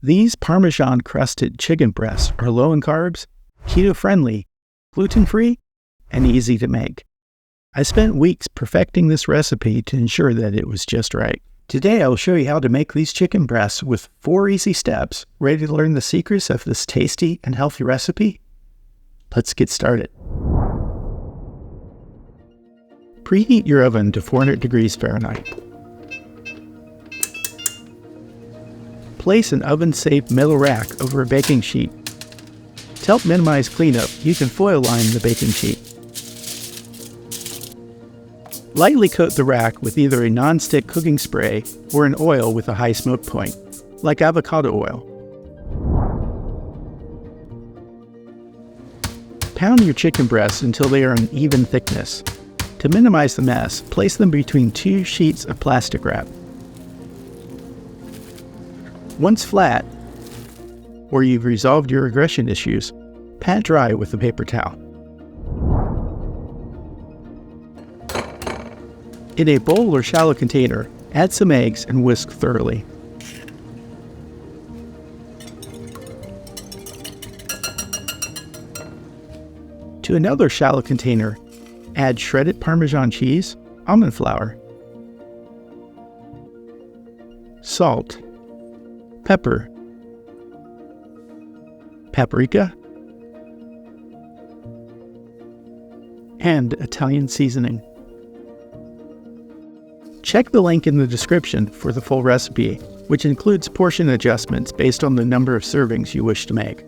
These Parmesan crusted chicken breasts are low in carbs, keto-friendly, gluten-free, and easy to make. I spent weeks perfecting this recipe to ensure that it was just right. Today I will show you how to make these chicken breasts with 4 easy steps. Ready to learn the secrets of this tasty and healthy recipe? Let's get started. Preheat your oven to 400 degrees Fahrenheit. Place an oven-safe metal rack over a baking sheet. To help minimize cleanup, you can foil line the baking sheet. Lightly coat the rack with either a non-stick cooking spray or an oil with a high smoke point, like avocado oil. Pound your chicken breasts until they are an even thickness. To minimize the mess, place them between 2 sheets of plastic wrap. Once flat, or you've resolved your regression issues, pat dry with a paper towel. In a bowl or shallow container, add some eggs and whisk thoroughly. To another shallow container, add shredded Parmesan cheese, almond flour, salt, pepper, paprika, and Italian seasoning. Check the link in the description for the full recipe, which includes portion adjustments based on the number of servings you wish to make.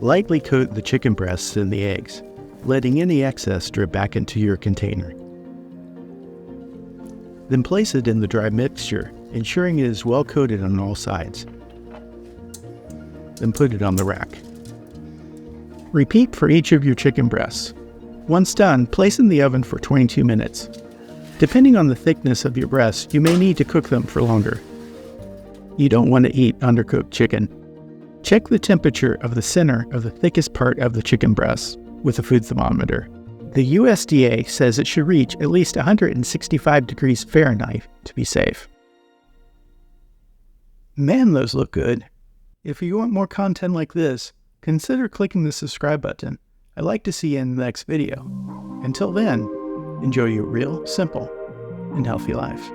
Lightly coat the chicken breasts in the eggs, letting any excess drip back into your container. Then place it in the dry mixture, ensuring it is well coated on all sides. Then put it on the rack. Repeat for each of your chicken breasts. Once done, place in the oven for 22 minutes. Depending on the thickness of your breasts, you may need to cook them for longer. You don't want to eat undercooked chicken. Check the temperature of the center of the thickest part of the chicken breast with a food thermometer. The USDA says it should reach at least 165 degrees Fahrenheit to be safe. Man, those look good. If you want more content like this, consider clicking the subscribe button. I'd like to see you in the next video. Until then, enjoy your real, simple, and healthy life.